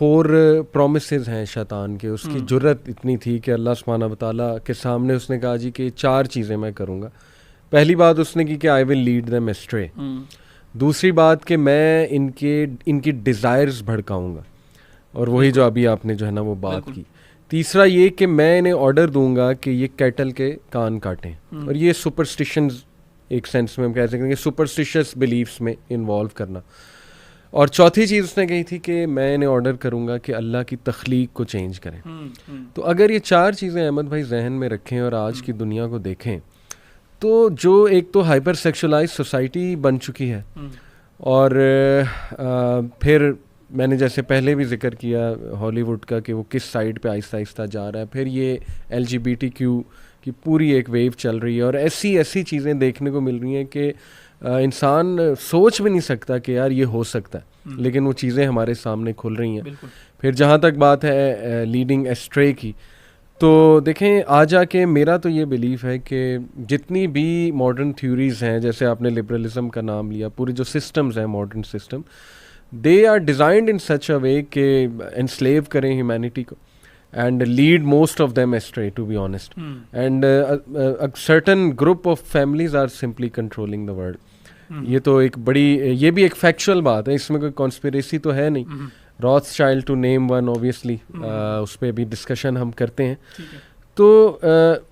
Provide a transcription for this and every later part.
4 promises हैं शैतान के, उसकी जुर्रत इतनी थी कि अल्लाह सुब्हानहू व तआला के सामने उसने कहा जी कि 4 चीज़ें मैं करूँगा। पहली बात उसने की कि I will lead them ashtray. दूसरी बात कि मैं इनकी डिज़ायर्स भड़काऊँगा, और वही जो अभी आपने जो है ना वो बात की। तीसरा ये कि मैं इन्हें ऑर्डर दूंगा कि ये कैटल के कान काटें, और ये सुपरस्टिशंस एक सेंस में हम कह सकते हैं कि सुपरस्टिशियस बिलीफ्स में इन्वॉल्व करना। और चौथी चीज़ उसने कही थी कि मैं इन्हें ऑर्डर करूंगा कि अल्लाह की तख्लीक को चेंज करें। तो अगर ये 4 चीज़ें अहमद भाई जहन में रखें और आज की दुनिया को देखें, तो जो एक तो हाइपर सेक्सुअलाइज सोसाइटी बन चुकी है, और फिर मैंने जैसे पहले भी जिक्र किया हॉलीवुड का कि वो किस साइड पे आहिस्ता आहिस्ता जा रहा है, फिर ये LGBTQ की पूरी एक वेव चल रही है, और ऐसी चीज़ें देखने को मिल रही हैं कि इंसान सोच भी नहीं सकता कि यार ये हो सकता है, लेकिन वो चीज़ें हमारे सामने खुल रही हैं। फिर जहाँ तक बात है लीडिंग एस्ट्रे की, तो देखें आ जाके मेरा तो ये बिलीफ है कि जितनी भी मॉडर्न थ्योरीज़ हैं, जैसे आपने लिबरलिज्म का नाम लिया, पूरी जो सिस्टम्स हैं modern system, they are designed in such a way कि एनस्लेव करें ह्यूमैनिटी को, and lead most of them astray, to be honest. And a certain group of families are simply controlling the world. ये तो एक बड़ी, ये भी एक फैक्चुअल बात है, इसमें कोई कॉन्स्पिरेसी तो है नहीं। Rothschild to name one, obviously उस पर भी डिस्कशन हम करते हैं। तो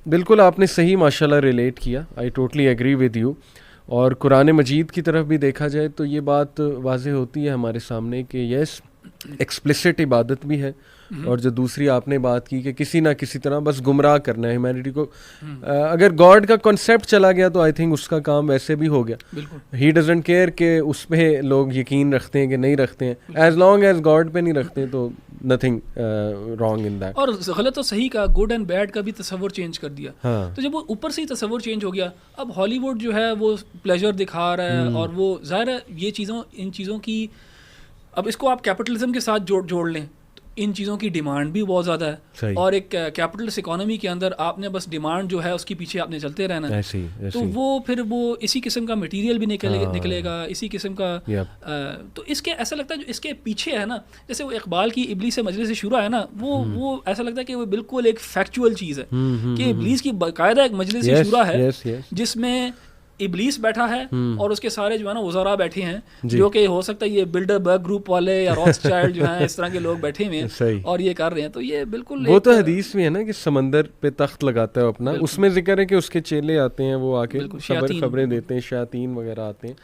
बिल्कुल आपने सही माशाल्लाह रिलेट किया, I totally agree with you. और कुरान मजीद की तरफ भी देखा जाए तो ये बात वाज़ेह होती है हमारे सामने कि यस एक्सप्लिसिट इबादत भी है, और जो दूसरी आपने बात की कि किसी ना किसी तरह बस गुमराह करना है ह्यूमैनिटी को। अगर गॉड का कॉन्सेप्ट चला गया तो आई थिंक उसका काम वैसे भी हो गया। ही डजंट केयर कि उस पर लोग यकीन रखते हैं कि नहीं रखते हैं, एज लॉन्ग एज गॉड पे नहीं रखते हैं तो नथिंग रॉन्ग इन दैट। और गलत और सही का, गुड एंड बैड का भी तस्वर चेंज कर दिया। तो जब वो ऊपर से ही तस्वर चेंज हो गया, अब हॉलीवुड जो है वो प्लेजर दिखा रहा है, और वो ज़ाहिर है ये इन चीज़ों की, अब इसको आप कैपिटलिज्म के साथ जोड़ लें, इन चीज़ों की डिमांड भी बहुत ज़्यादा है, और एक कैपिटलिस्ट इकोनॉमी के अंदर आपने बस डिमांड जो है उसके पीछे आपने चलते रहना है। तो वो फिर वो इसी किस्म का मटेरियल भी निकलेगा, इसी किस्म का तो इसके ऐसा लगता है जो इसके पीछे है ना, जैसे वो इकबाल की इबलीस से मजलिस शुरा है ना, वो ऐसा लगता है कि वो बिल्कुल एक फैक्चुअल चीज़ है कि इबलीस की बाकायदा एक मजलिस शुरा है जिसमें इबलीस बैठा है और उसके सारे जो है ना वज़रा बैठे हैं, जो कि हो सकता है ये बिल्डरबर्ग ग्रुप वाले या रॉथस्चाइल्ड जो हैं इस तरह के लोग बैठे हुए हैं और ये कर रहे हैं। तो ये बिल्कुल वो तो हदीस में है ना कि समंदर पे तख्त लगाता है अपना, उसमें जिक्र है कि उसके चेले आते हैं, वो आके खबरें देते हैं, शयातीन वगैरह आते हैं।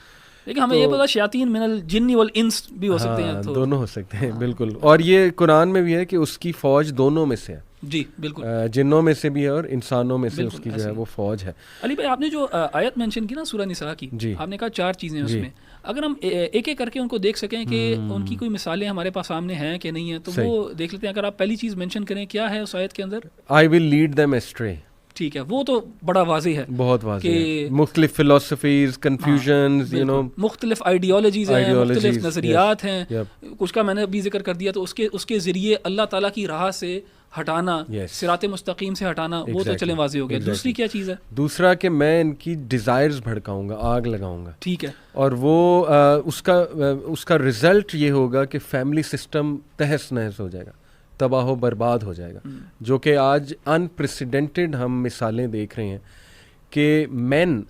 लेकिन हमें ये पता शयातीन मिनल जिन्नी वल इंस भी हो सकते हैं, तो दोनों हो सकते हैं बिल्कुल। और ये कुरान में भी है कि उसकी फौज दोनों में से है। जी बिल्कुल, जिन्नों में से भी है और इंसानों में से उसकी जो है वो फौज है। अली भाई आपने जो आयत मेंशन की ना सूरह निसा की, आपने कहा 4 चीज़ें उसमें, अगर हम एक एक करके उनको देख सकें कि उनकी कोई मिसालें हमारे पास सामने हैं कि नहीं है, तो वो देख लेते हैं। अगर आप पहली चीज़ मेंशन करें, क्या है उस आयत के अंदर? I will lead them ashtray. ठीक है, वो तो बड़ा वाज़ेह है, बहुत वाज़ेह है। मुख्तलिफ फिलॉसफीज, कन्फ्यूजन्स, यू नो, मुख्तलिफ आइडियोलॉजीज हैं, मुख्तलिफ नज़रियात हैं, कुछ का मैंने अभी जिक्र कर दिया। तो उसके ज़रिए अल्लाह ताला की राह से हटाना, सिराते मुस्तकीम से हटाना, वो तो चलें वाज़ेह हो गया। दूसरी क्या चीज़ है? दूसरा कि मैं इनकी डिज़ायर्स भड़काऊंगा, आग लगाऊंगा। ठीक है, और वो उसका रिजल्ट ये होगा कि फैमिली सिस्टम तहस नहस हो जाएगा, तबाह बर्बाद हो जाएगा, जो कि आज अनप्रेसिडेंटेड हम मिसालें देख रहे हैं कि मैन,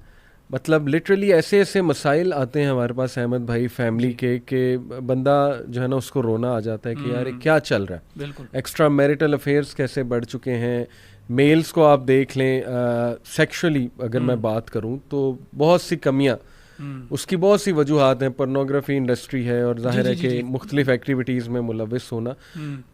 मतलब लिटरली ऐसे ऐसे मसाइल आते हैं हमारे पास अहमद भाई फैमिली के बंदा जो है ना उसको रोना आ जाता है कि यार क्या चल रहा है। बिल्कुल, एक्स्ट्रा मैरिटल अफेयर्स कैसे बढ़ चुके हैं। मेल्स को आप देख लें, सेक्सुअली अगर मैं बात करूं तो बहुत सी कमियां, उसकी बहुत सी वजूहात हैं। पोर्नोग्राफी इंडस्ट्री है और जाहिर है कि मुख्तलिफ एक्टिविटीज़ में मुलविस होना।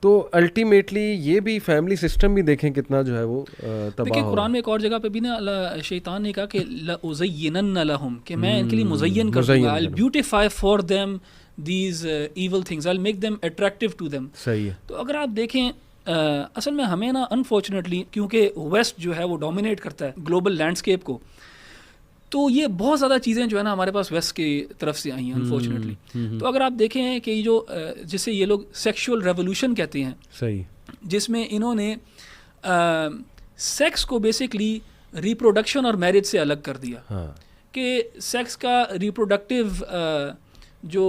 तो अल्टीमेटली ये भी फैमिली सिस्टम भी देखें कितना जो है वो तबाह हो। कुरान में एक और जगह पे भी ना शैतान ने कहा कि लउज़य्यिनन्ना लहुम, कि मैं इनके लिए मुज़य्यन कर दूंगा, I will beautify for them these evil things, I will make them attractive to them. सही है। तो अगर आप देखें असल में हमें ना अनफॉर्चुनेटली, क्योंकि वेस्ट जो है वो डोमिनेट करता है ग्लोबल लैंडस्केप को, तो ये बहुत ज़्यादा चीज़ें जो है ना हमारे पास वेस्ट की तरफ से आई हैं अनफॉर्चुनेटली। तो अगर आप देखें कि जो जिसे ये लोग सेक्सुअल रेवोल्यूशन कहते हैं, सही, जिसमें इन्होंने सेक्स को बेसिकली रिप्रोडक्शन और मैरिज से अलग कर दिया। कि सेक्स का रिप्रोडक्टिव जो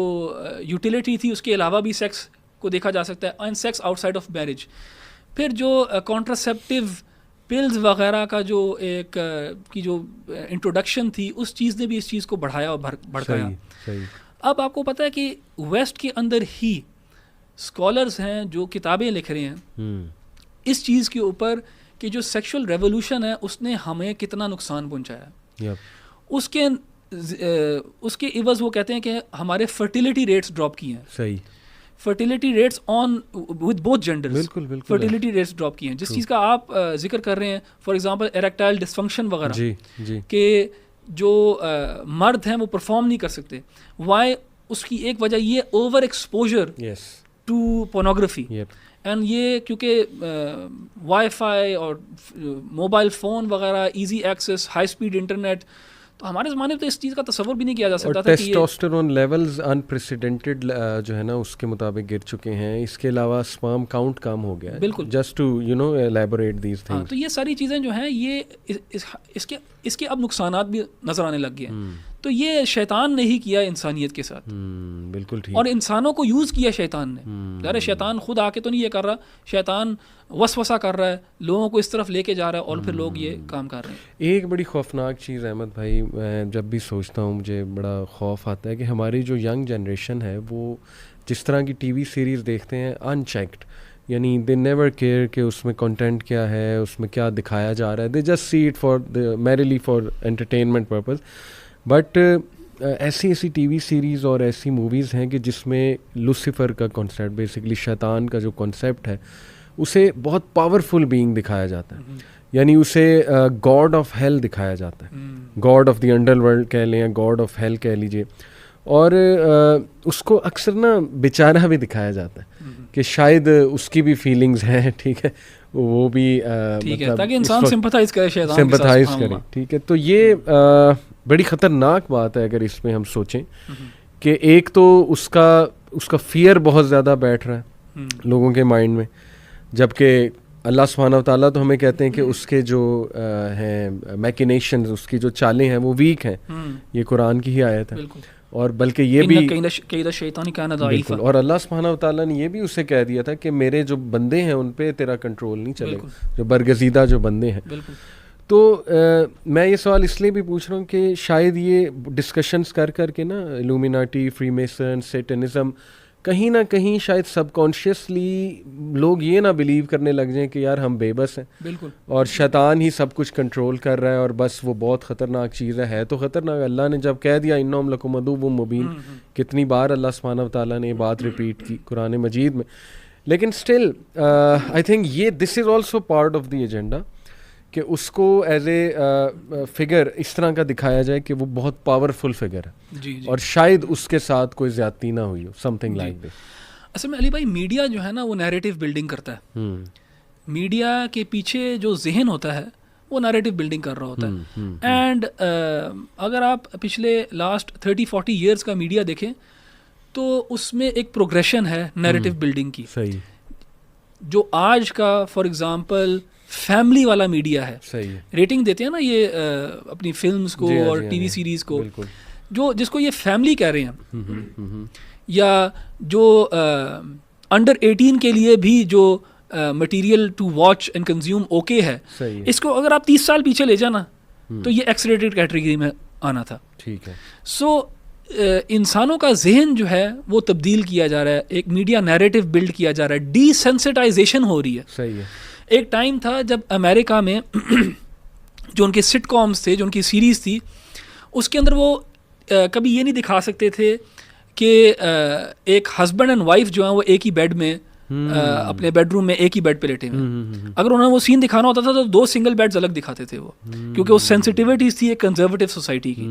यूटिलिटी थी उसके अलावा भी सेक्स को देखा जा सकता है, and sex outside of marriage. फिर जो कॉन्ट्रासेप्टिव पिल्स वगैरह का जो एक की जो इंट्रोडक्शन थी, उस चीज़ ने भी इस चीज़ को बढ़ाया और भड़काया। सही। अब आपको पता है कि वेस्ट के अंदर ही स्कॉलर्स हैं जो किताबें लिख रहे हैं इस चीज़ के ऊपर कि जो सेक्सुअल रेवोल्यूशन है उसने हमें कितना नुकसान पहुंचाया। उसके इवज़ वो कहते हैं कि हमारे फर्टिलिटी रेट्स ड्रॉप किए हैं। सही। Fertility rates on with both genders, बिल्कुल फर्टिलिटी रेट्स ड्रॉप किए हैं। जिस चीज़ का आप जिक्र कर रहे हैं, फॉर एग्जांपल इरेक्टाइल डिसफंक्शन वगैरह, जी कि जो मर्द हैं वो परफॉर्म नहीं कर सकते। वाई? उसकी एक वजह ये over exposure to pornography. And ये क्योंकि वाईफाई और मोबाइल फ़ोन वगैरह, easy access, high speed internet, तो हमारे ज़माने में तो इस चीज़ का तस्वर भी नहीं किया जा सकता था। टेस्टोस्टेरोन लेवल्स अनप्रेसिडेंटेड जो है ना उसके मुताबिक गिर चुके हैं। इसके अलावा स्पर्म काउंट कम हो गया है। बिल्कुल। Just to elaborate these things. तो ये सारी चीज़ें जो हैं ये इसके अब नुकसानात भी नज़र आने लग गए हैं। तो ये शैतान ने ही किया इंसानियत के साथ। बिल्कुल ठीक। और इंसानों को यूज़ किया शैतान ने। अरे शैतान खुद आके तो नहीं ये कर रहा, शैतान वसवसा कर रहा है, लोगों को इस तरफ लेके जा रहा है और फिर लोग ये काम कर रहे हैं। एक बड़ी खौफनाक चीज़ अहमद भाई, मैं जब भी सोचता हूँ मुझे बड़ा खौफ आता है कि हमारी जो यंग जनरेशन है वो जिस तरह की टीवी सीरीज़ देखते हैं अनचेक्ड, यानी दे नेवर केयर कि उसमें कंटेंट क्या है, उसमें क्या दिखाया जा रहा है। They just see it for the merrily for entertainment purpose. But ऐसी टीवी सीरीज़ और ऐसी मूवीज़ हैं कि जिसमें लूसीफर का कॉन्सेप्ट, बेसिकली शैतान का जो कॉन्सेप्ट है, उसे बहुत पावरफुल बीइंग दिखाया जाता है। यानी उसे गॉड ऑफ हेल दिखाया जाता है, गॉड ऑफ द अंडरवर्ल्ड कह लें या गॉड ऑफ हेल कह लीजिए। और उसको अक्सर ना बेचारा भी दिखाया जाता है कि शायद उसकी भी फीलिंग्स हैं, ठीक है, वो भी मतलब ताकि इंसान सिंपैथाइज करे, शैतान सिंपैथाइज करे, ठीक है। तो ये बड़ी ख़तरनाक बात है अगर इसमें हम सोचें कि एक तो उसका फियर बहुत ज़्यादा बैठ रहा है लोगों के माइंड में, जबकि अल्लाह सुब्हानहू व तआला तो हमें कहते हैं कि उसके जो हैं मैकिनेशंस, उसकी जो चालें हैं वो वीक हैं। ये कुरान की ही आयत है। और बल्कि ये भी बिल्कुल, और अल्लाह सुब्हानहू व तआला ने ये भी उससे कह दिया था कि मेरे जो बंदे हैं उन पे तेरा कंट्रोल नहीं चलेगा, जो बरगज़ीदा जो बंदे हैं। तो मैं ये सवाल इसलिए भी पूछ रहा हूँ कि शायद ये डिस्कशंस कर के ना इल्यूमिनाटी, फ्रीमेसन, सैटनिज़्म, कहीं ना कहीं शायद सबकॉन्शियसली लोग ये ना बिलीव करने लग जाएं कि यार हम बेबस हैं। बिल्कुल। और शैतान ही सब कुछ कंट्रोल कर रहा है और बस वो बहुत ख़तरनाक चीज़ है तो ख़तरनाक। अल्लाह ने जब कह दिया इन्नहुम लकुम अदुव्वुम मुबीन, कितनी बार अल्लाह सुब्हानहू व तआला ने ये बात रिपीट की कुरान मजीद में। लेकिन स्टिल आई थिंक ये this is also part of the agenda कि उसको एज ए फिगर इस तरह का दिखाया जाए कि वो बहुत पावरफुल फिगर है। जी। और शायद उसके साथ कोई ज़्यादती ना हुई हो, समथिंग लाइक दिस। असल में अली भाई, मीडिया जो है ना वो नैरेटिव बिल्डिंग करता है। मीडिया के पीछे जो जहन होता है वो नैरेटिव बिल्डिंग कर रहा होता है। एंड अगर आप पिछले लास्ट 30-40 ईयर्स का मीडिया देखें तो उसमें एक प्रोग्रेशन है नैरेटिव बिल्डिंग की। सही। जो आज का फॉर एग्जांपल फैमिली वाला मीडिया है, सही, रेटिंग देते हैं ना ये अपनी फिल्म्स को और टीवी सीरीज़ को, जो जिसको ये फैमिली कह रहे हैं, या जो अंडर 18 के लिए भी जो material to watch and consume okay है, इसको अगर आप 30 साल पीछे ले जाना तो ये एक्सरेटेड कैटेगरी में आना था। ठीक है। सो इंसानों का जहन जो है वो तब्दील किया जा रहा है, एक मीडिया नैरेटिव बिल्ड किया जा रहा है, डीसेंसिटाइजेशन हो रही है। सही है। एक टाइम था जब अमेरिका में जो उनके सिटकॉम्स थे, जो उनकी सीरीज़ थी, उसके अंदर वो कभी ये नहीं दिखा सकते थे कि एक हस्बैंड एंड वाइफ जो है वो एक ही बेड में अपने बेडरूम में एक ही बेड पे लेटे हुए। अगर उन्हें वो सीन दिखाना होता था तो 2 सिंगल बेड्स अलग दिखाते थे वो, क्योंकि वो सेंसिटिविटीज़ थी एक कंजर्वेटिव सोसाइटी की।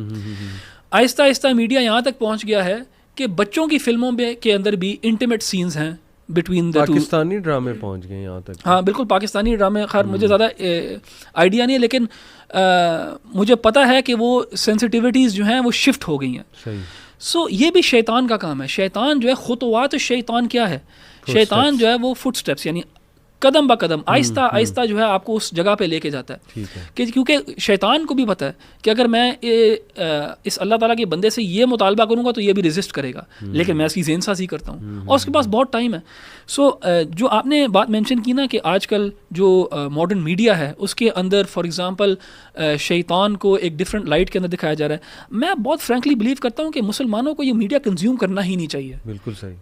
आहिस्ता आहिस्ता मीडिया यहाँ तक पहुँच गया है कि बच्चों की फिल्मों में के अंदर भी इंटीमेट सीन्स हैं बिटवीन द टू। पाकिस्तानी ड्रामे पहुंच गए यहाँ तक। हाँ बिल्कुल, पाकिस्तानी ड्रामे, खैर मुझे ज़्यादा आइडिया नहीं है, लेकिन मुझे पता है कि वो सेंसिटिविटीज़ जो हैं वो शिफ्ट हो गई हैं। सही। सो ये भी शैतान का काम है। शैतान जो है खुतवात शैतान क्या है? शैतान जो है वो फुटस्टेप्स, यानी कदम ब कदम आहिस्ता आहिस्ता जो है आपको उस जगह पे लेके जाता है कि क्योंकि शैतान को भी पता है कि अगर मैं इस अल्लाह ताला के बंदे से ये मुतालबा करूँगा तो ये भी रेजिस्ट करेगा, लेकिन मैं इसकी ज़ेनसाज़ी करता हूँ और उसके पास बहुत टाइम है। सो जो आपने बात मेंशन की ना कि आजकल जो मॉडर्न मीडिया है उसके अंदर फॉर एग्जांपल शैतान को एक डिफरेंट लाइट के अंदर दिखाया जा रहा है, मैं बहुत फ्रैंकली बिलीव करता हूँ कि मुसलमानों को ये मीडिया कंज्यूम करना ही नहीं चाहिए। बिल्कुल सही,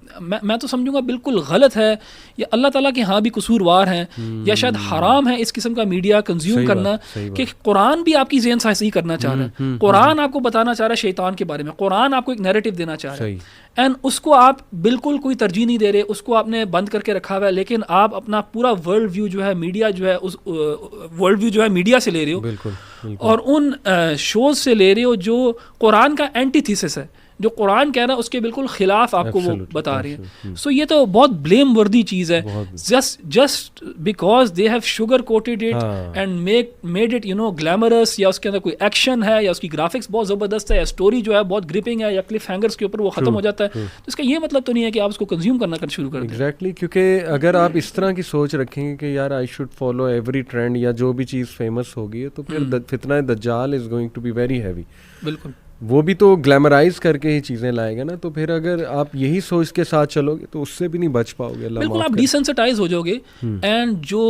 मैं तो समझूंगा बिल्कुल गलत है, या अल्लाह ताला के यहाँ भी कसूरवार हैं या शायद हराम है इस किस्म का मीडिया कंज्यूम करना कि कुरान भी आपकी ज़हन साज़ी करना चाह रहा है, कुरान आपको बताना चाह रहा है शैतान के बारे में, कुरान आपको एक नैरेटिव देना चाह रहा है एंड उसको आप बिल्कुल कोई तरजीह नहीं दे रहे, उसको आपने बंद करके रखा हुआ है, लेकिन आप अपना पूरा वर्ल्ड व्यू जो है मीडिया जो है उस वर्ल्ड व्यू जो है मीडिया से ले रहे हो। बिल्कुल, बिल्कुल। और उन शोज से ले रहे हो जो कुरान का एंटीथीसिस है, जो कुरान कह रहा है उसके बिल्कुल खिलाफ आपको वो बता रही है। सो ये तो बहुत ब्लेम वर्दी चीज़ है, just because they have sugar coated it and made it glamorous, या उसके अंदर कोई एक्शन है या उसकी ग्राफिक्स बहुत ज़बरदस्त है या स्टोरी जो है बहुत ग्रिपिंग है या क्लिफ हैंगर्स के ऊपर वो ख़त्म हो जाता है, तो इसका ये मतलब तो नहीं है कि आप उसको कंज्यूम करना शुरू कर दें। एग्जैक्टली, क्योंकि अगर आप इस तरह की सोच रखेंगे कि यार I should follow every trend या जो भी चीज़ फेमस होगी तो फिर फितना दज्जाल is going to be very heavy. बिल्कुल, वो भी तो ग्लैमराइज करके ही चीज़ें लाएगा ना, तो फिर अगर आप यही सोच के साथ चलोगे तो उससे भी नहीं बच पाओगे। बिल्कुल, आप डिसेंसिटाइज हो जाओगे एंड जो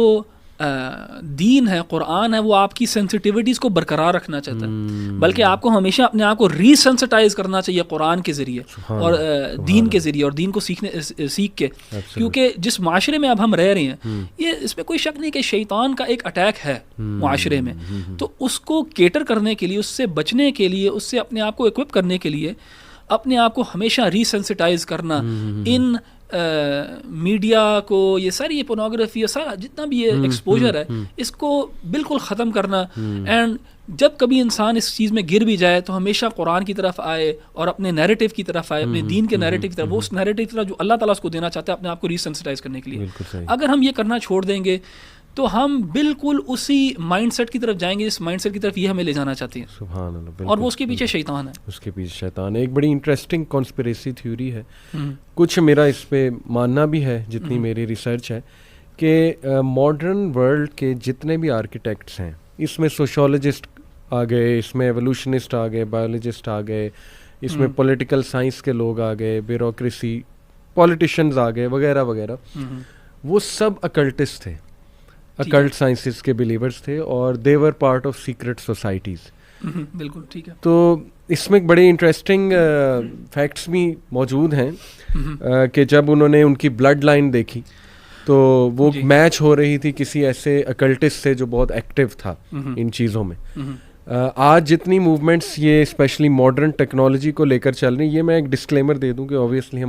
दीन है, कुरान है, वो आपकी सेंसिटिविटीज़ को बरकरार रखना चाहता है, बल्कि आपको हमेशा अपने आप को रीसेंसिटाइज करना चाहिए कुरान के ज़रिए और दीन के ज़रिए और दीन को सीख के, क्योंकि जिस माशरे में अब हम रह रहे हैं ये इसमें कोई शक नहीं कि शैतान का एक अटैक है माशरे में, तो उसको केटर करने के लिए, उससे बचने के लिए, उससे अपने आप को इक्विप करने के लिए अपने आप को हमेशा रीसेंसिटाइज करना इन मीडिया को, ये सारी ये पोर्नोग्राफी, सारा जितना भी ये एक्सपोजर है इसको बिल्कुल ख़त्म करना। एंड जब कभी इंसान इस चीज़ में गिर भी जाए तो हमेशा कुरान की तरफ आए और अपने नैरेटिव की तरफ आए, अपने दीन के नैरेटिव की तरफ, वो उस नैरेटिव की तरफ जो अल्लाह ताला उसको देना चाहता है अपने आप को रीसेंसिटाइज करने के लिए। अगर हम ये करना छोड़ देंगे तो हम बिल्कुल उसी माइंडसेट की तरफ जाएंगे जिस माइंडसेट की तरफ ये हमें ले जाना चाहते हैं। सुभान अल्लाह, और वो उसके पीछे शैतान है, उसके पीछे शैतान है। एक बड़ी इंटरेस्टिंग कॉन्स्पिरेसी थ्योरी है, कुछ मेरा इस पे मानना भी है जितनी मेरी रिसर्च है, कि मॉडर्न वर्ल्ड के जितने भी आर्किटेक्ट्स हैं, इसमें सोशोलॉजिस्ट आ गए, इसमें एवोल्यूशनिस्ट आ गए, बायोलॉजिस्ट आ गए, इसमें पॉलिटिकल साइंस के लोग आ गए, ब्यूरोक्रेसी, पॉलिटिशियंस आ गए, वगैरह वगैरह, वो सब अकल्टिस्ट थे, अकल्ट साइंसेस के बिलीवर्स थे और they were part of secret societies. बिल्कुल ठीक है। तो इसमें बड़े इंटरेस्टिंग फैक्ट्स भी मौजूद हैं कि जब उन्होंने उनकी ब्लड लाइन देखी तो वो मैच हो रही थी किसी ऐसे अकल्टिस्ट से जो बहुत एक्टिव था इन चीज़ों में। आज जितनी मूवमेंट्स ये स्पेशली मॉडर्न टेक्नोलॉजी को लेकर चल रही, ये मैं एक डिस्क्लेमर दे दूं कि ऑब्वियसली हम